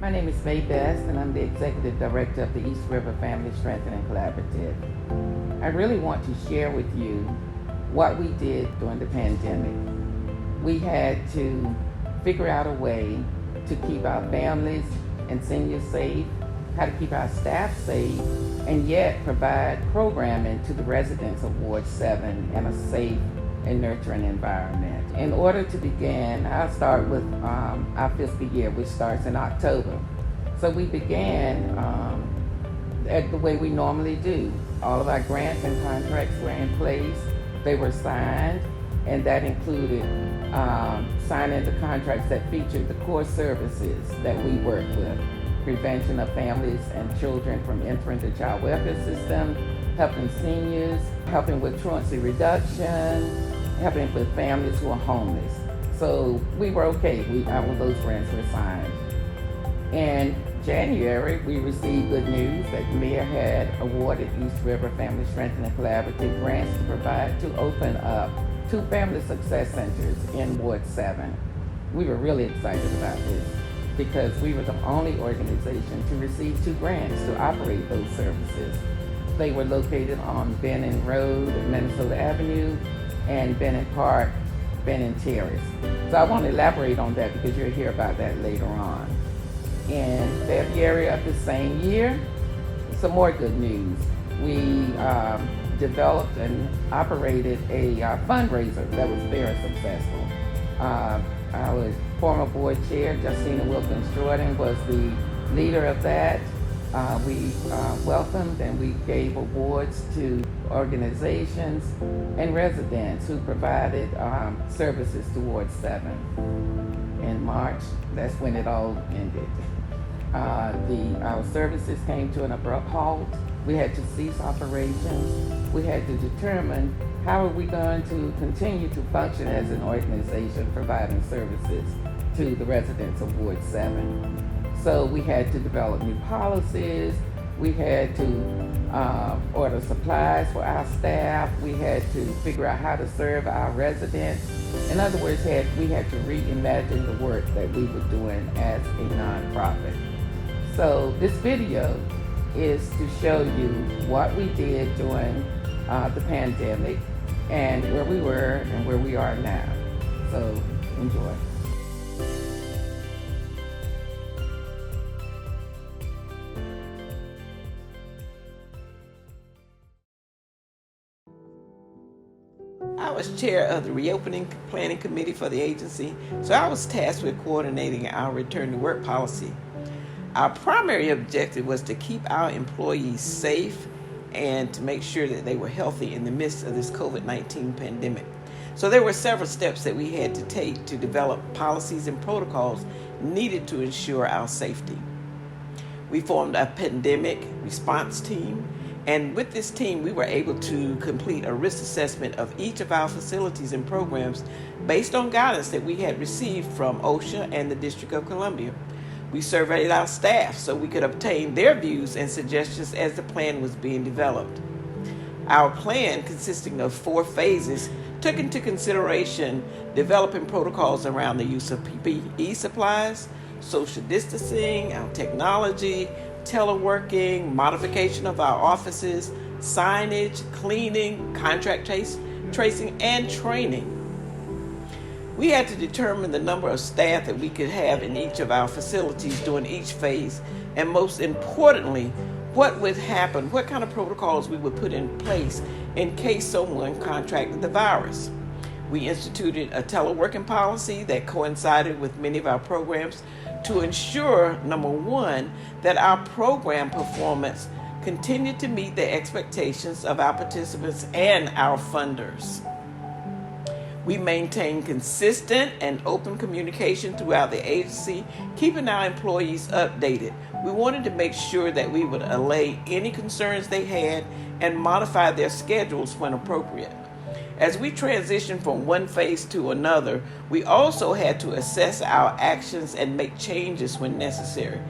My name is May Best, and I'm the Executive Director of the East River Family Strengthening Collaborative. I really want to share with you what we did during the pandemic. We had to figure out a way to keep our families and seniors safe, how to keep our staff safe, and yet provide programming to the residents of Ward 7 in a safe and nurturing environment. In order to begin, I'll start with our fiscal year, which starts in October. So we began the way we normally do. All of our grants and contracts were in place. They were signed, and that included signing the contracts that featured the core services that we work with: prevention of families and children from entering the child welfare system, helping seniors, helping with truancy reduction, helping with families who are homeless. So we were okay. All of those grants were signed. In January, we received good news that the mayor had awarded East River Family Strengthening Collaborative grants to provide to open up 2 family success centers in Ward 7. We were really excited about this because we were the only organization to receive 2 grants to operate those services. They were located on Benning Road, Minnesota Avenue, and Benning Park, Benning Terrace. So I want to elaborate on that because you'll hear about that later on. In February of the same year, some more good news. We developed and operated a fundraiser that was very successful. Our former board chair, Justina Wilkins-Jordan, was the leader of that. We welcomed and we gave awards to organizations and residents who provided services towards 7. In March, that's when it all ended. Our services came to an abrupt halt. We had to cease operations. We had to determine how are we going to continue to function as an organization providing services to the residents of Ward 7. So we had to develop new policies. We had to order supplies for our staff. We had to figure out how to serve our residents. In other words, we had to reimagine the work that we were doing as a nonprofit. So this video is to show you what we did during the pandemic and where we were and where we are now. So enjoy. I was chair of the reopening planning committee for the agency, so I was tasked with coordinating our return to work policy. Our primary objective was to keep our employees safe and to make sure that they were healthy in the midst of this COVID-19 pandemic. So there were several steps that we had to take to develop policies and protocols needed to ensure our safety. We formed a pandemic response team, and with this team, we were able to complete a risk assessment of each of our facilities and programs based on guidance that we had received from OSHA and the District of Columbia. We surveyed our staff so we could obtain their views and suggestions as the plan was being developed. Our plan, consisting of 4 phases, took into consideration developing protocols around the use of PPE supplies, social distancing, our technology, teleworking, modification of our offices, signage, cleaning, contract tracing, and training. We had to determine the number of staff that we could have in each of our facilities during each phase, and most importantly, what would happen, what kind of protocols we would put in place in case someone contracted the virus. We instituted a teleworking policy that coincided with many of our programs to ensure, number 1, that our program performance continued to meet the expectations of our participants and our funders. We maintained consistent and open communication throughout the agency, keeping our employees updated. We wanted to make sure that we would allay any concerns they had and modify their schedules when appropriate. As we transitioned from one phase to another, we also had to assess our actions and make changes when necessary.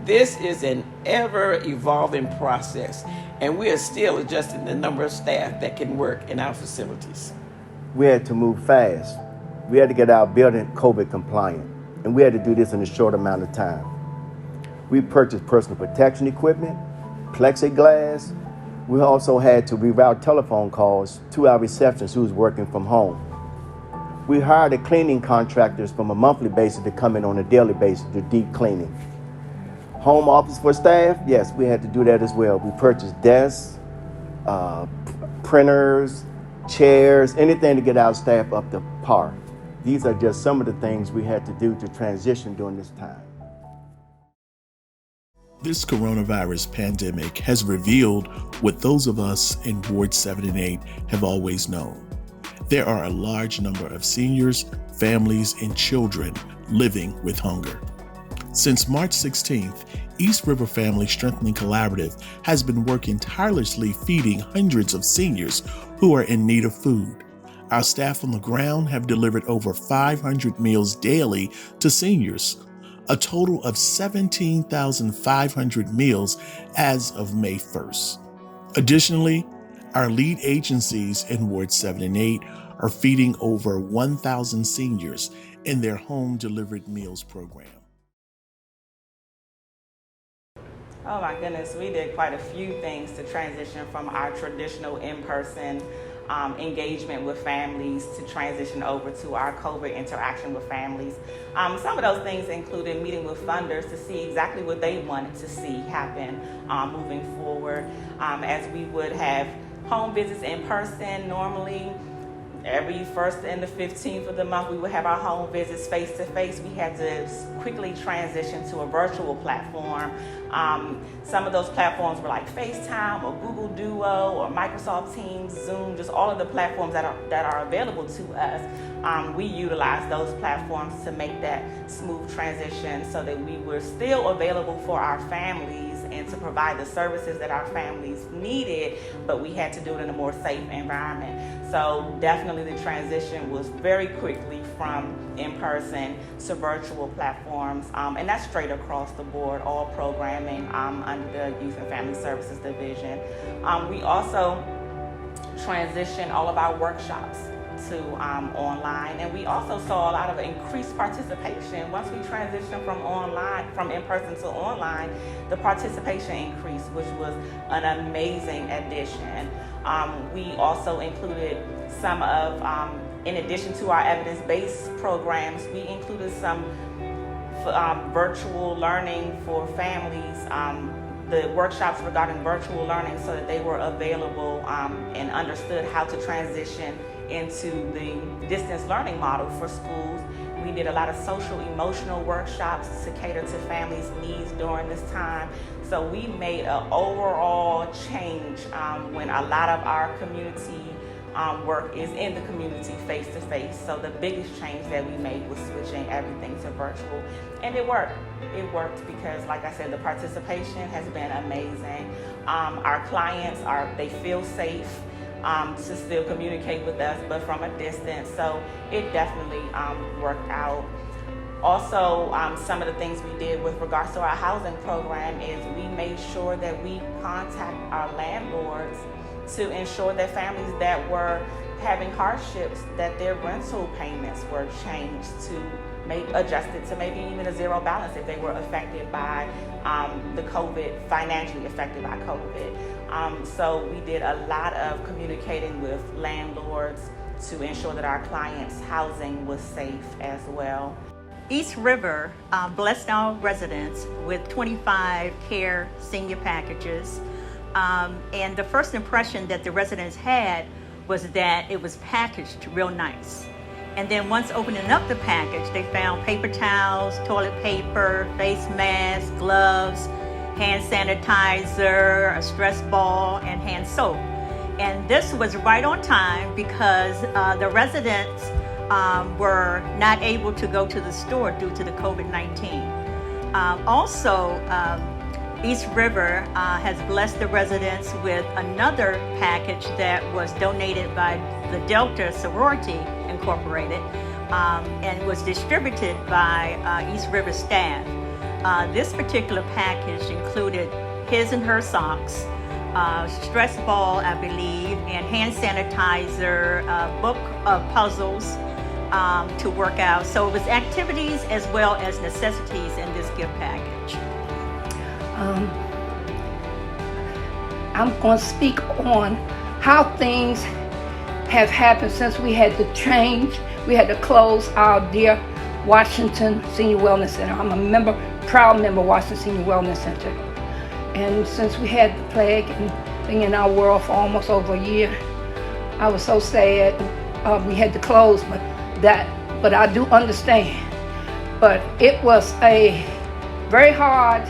This is an ever-evolving process, and we are still adjusting the number of staff that can work in our facilities. We had to move fast. We had to get our building COVID compliant, and we had to do this in a short amount of time. We purchased personal protection equipment, plexiglass. We also had to reroute telephone calls to our receptionist who was working from home. We hired cleaning contractors from a monthly basis to come in on a daily basis to deep cleaning. Home office for staff, yes, we had to do that as well. We purchased desks, printers, chairs, anything to get our staff up to par. These are just some of the things we had to do to transition during this time. This coronavirus pandemic has revealed what those of us in Ward 7 and 8 have always known. There are a large number of seniors, families, and children living with hunger. Since March 16th, East River Family Strengthening Collaborative has been working tirelessly feeding hundreds of seniors who are in need of food. Our staff on the ground have delivered over 500 meals daily to seniors, a total of 17,500 meals as of May 1st. Additionally, our lead agencies in Ward 7 and 8 are feeding over 1,000 seniors in their home delivered meals program. Oh my goodness, we did quite a few things to transition from our traditional in-person engagement with families to transition over to our COVID interaction with families. Some of those things included meeting with funders to see exactly what they wanted to see happen moving forward. As we would have home visits in person normally, every 1st and the 15th of the month, we would have our home visits face to face. We had to quickly transition to a virtual platform. Some of those platforms were like FaceTime or Google Duo or Microsoft Teams, Zoom, just all of the platforms that are available to us. We utilized those platforms to make that smooth transition so that we were still available for our families and to provide the services that our families needed, but we had to do it in a more safe environment. So definitely the transition was very quickly from in-person to virtual platforms, and that's straight across the board, all programming under the Youth and Family Services Division. We also transitioned all of our workshops to online, and we also saw a lot of increased participation. Once we transitioned from in-person to online, the participation increased, which was an amazing addition. We also included some of, in addition to our evidence-based programs, we included some virtual learning for families, the workshops regarding virtual learning so that they were available and understood how to transition into the distance learning model for schools. We did a lot of social emotional workshops to cater to families' needs during this time. So we made an overall change when a lot of our community work is in the community face to face. So the biggest change that we made was switching everything to virtual. And it worked. It worked because, like I said, the participation has been amazing. Our clients they feel safe to still communicate with us, but from a distance. So it definitely worked out. Also, some of the things we did with regards to our housing program is we made sure that we contact our landlords to ensure that families that were having hardships, that their rental payments were changed to adjusted to maybe even a zero balance if they were affected by the COVID, financially affected by COVID. So we did a lot of communicating with landlords to ensure that our clients' housing was safe as well. East River blessed our residents with 25 care senior packages. And the first impression that the residents had was that it was packaged real nice. And then once opening up the package, they found paper towels, toilet paper, face masks, gloves, hand sanitizer, a stress ball, and hand soap. And this was right on time because the residents were not able to go to the store due to the COVID-19. East River has blessed the residents with another package that was donated by the Delta Sorority Incorporated and was distributed by East River staff. This particular package included his and her socks, stress ball, I believe, and hand sanitizer, a book of puzzles to work out. So it was activities as well as necessities in this gift package. I'm going to speak on how things have happened since we had to change. We had to close our dear Washington Senior Wellness Center. I'm a proud member of Washington Senior Wellness Center. And since we had the plague and thing in our world for almost over a year, I was so sad we had to close, but I do understand. But it was a very hard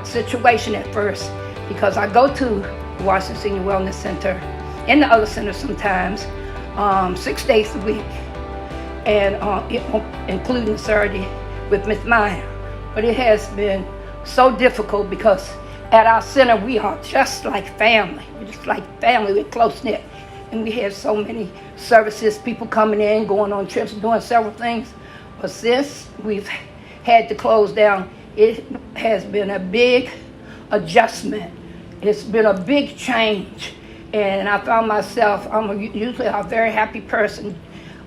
situation at first, because I go to Washington Senior Wellness Center and the other centers sometimes 6 days a week, and including Saturday with Miss Maya. But it has been so difficult because at our center we are just like family. We're just like family. We're close-knit. And we have so many services, people coming in, going on trips, doing several things. But since we've had to close down, it has been a big adjustment. It's been a big change. And I found myself, I'm usually a very happy person,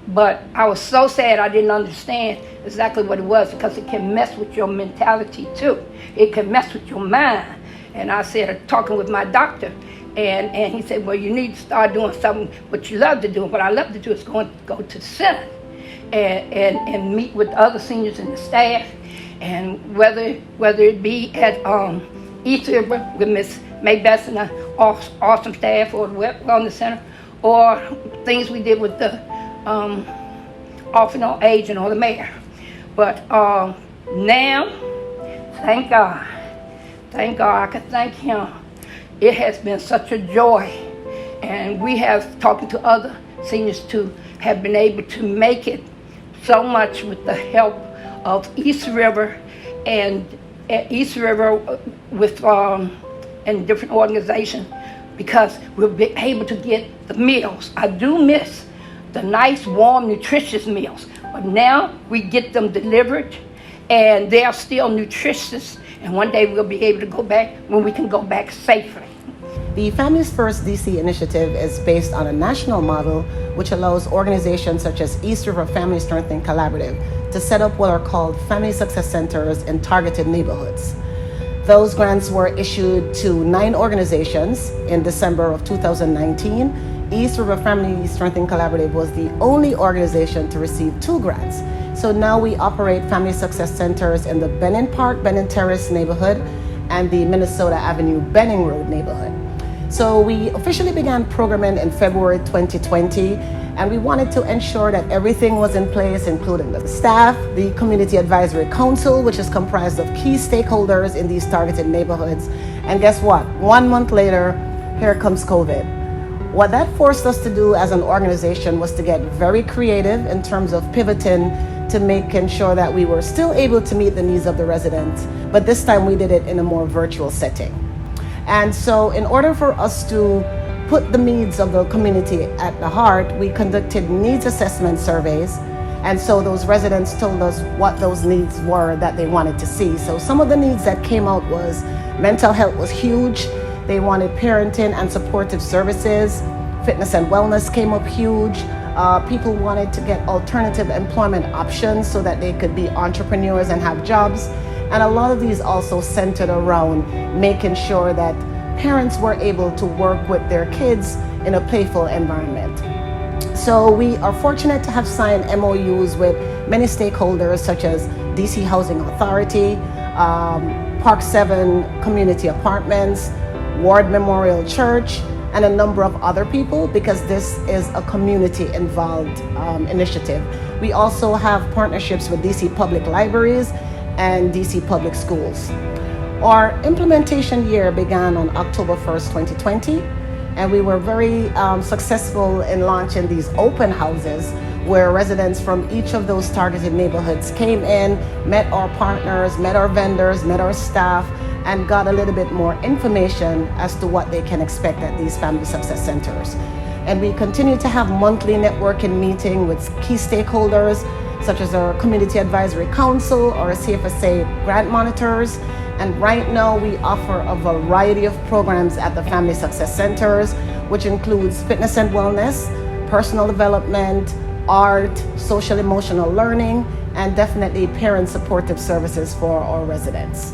but I was so sad I didn't understand exactly what it was, because it can mess with your mentality too. It can mess with your mind. And I said, talking with my doctor, and he said, well, you need to start doing something what you love to do. What I love to do is go to the center and meet with other seniors and the staff, and whether it be at East River with Miss May Best and an awesome staff, or the Wellness Center, or things we did with the Office on Aging or the mayor. But now, thank God, I can thank him. It has been such a joy, and we have, talking to other seniors too, have been able to make it so much with the help of East River and East River with and different organizations, because we'll be able to get the meals. I do miss the nice, warm, nutritious meals, but now we get them delivered, and they are still nutritious, and one day we'll be able to go back when we can go back safely. The Families First DC initiative is based on a national model which allows organizations such as East River Family Strengthening Collaborative to set up what are called Family Success Centers in targeted neighborhoods. Those grants were issued to 9 organizations in December of 2019. East River Family Strengthening Collaborative was the only organization to receive 2 grants. So now we operate Family Success Centers in the Benning Park, Benning Terrace neighborhood and the Minnesota Avenue, Benning Road neighborhood. So we officially began programming in February 2020, and we wanted to ensure that everything was in place, including the staff, the Community Advisory Council, which is comprised of key stakeholders in these targeted neighborhoods. And guess what? 1 month later, here comes COVID. What that forced us to do as an organization was to get very creative in terms of pivoting to making sure that we were still able to meet the needs of the residents, but this time we did it in a more virtual setting. And so in order for us to put the needs of the community at the heart, we conducted needs assessment surveys. And so those residents told us what those needs were that they wanted to see. So some of the needs that came out was mental health was huge. They wanted parenting and supportive services. Fitness and wellness came up huge. People wanted to get alternative employment options so that they could be entrepreneurs and have jobs. And a lot of these also centered around making sure that parents were able to work with their kids in a playful environment. So we are fortunate to have signed MOUs with many stakeholders such as DC Housing Authority, Park 7 Community Apartments, Ward Memorial Church, and a number of other people, because this is a community-involved initiative. We also have partnerships with DC Public Libraries and DC Public Schools. Our implementation year began on October 1st, 2020, and we were very successful in launching these open houses where residents from each of those targeted neighborhoods came in, met our partners, met our vendors, met our staff, and got a little bit more information as to what they can expect at these family success centers. And we continue to have monthly networking meeting with key stakeholders, such as our Community Advisory Council or CFSA grant monitors. And right now we offer a variety of programs at the Family Success Centers, which includes fitness and wellness, personal development, art, social emotional learning, and definitely parent supportive services for our residents.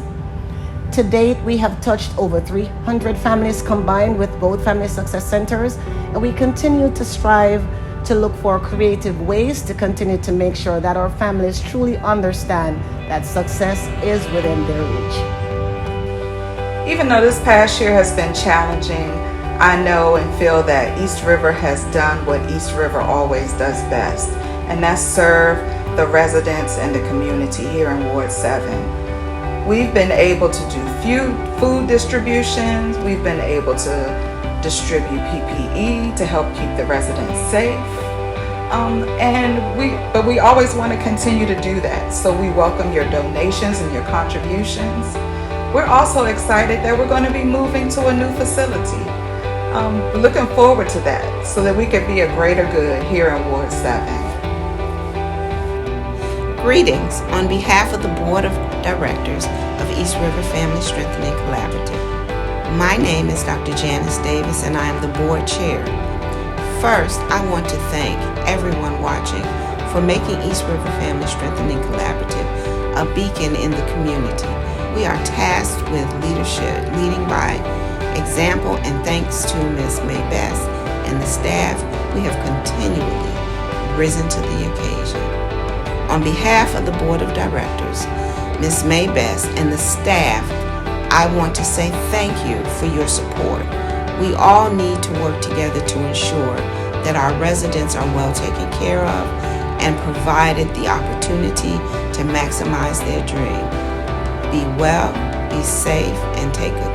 To date, we have touched over 300 families combined with both Family Success Centers, and we continue to strive to look for creative ways to continue to make sure that our families truly understand that success is within their reach. Even though this past year has been challenging, I know and feel that East River has done what East River always does best, and that's serve the residents and the community here in Ward 7. We've been able to do food distributions. We've been able to distribute PPE to help keep the residents safe. But we always want to continue to do that. So we welcome your donations and your contributions. We're also excited that we're going to be moving to a new facility. Looking forward to that so that we could be a greater good here in Ward 7. Greetings on behalf of the Board of Directors of East River Family Strengthening Collaborative. My name is Dr. Janice Davis and I am the Board Chair. First, I want to thank everyone watching for making East River Family Strengthening Collaborative a beacon in the community. We are tasked with leading by example, and thanks to Ms. May Best and the staff, we have continually risen to the occasion. On behalf of the Board of Directors, Ms. May Best and the staff, I want to say thank you for your support. We all need to work together to ensure that our residents are well taken care of and provided the opportunity to maximize their dream. Be well, be safe, and take good care.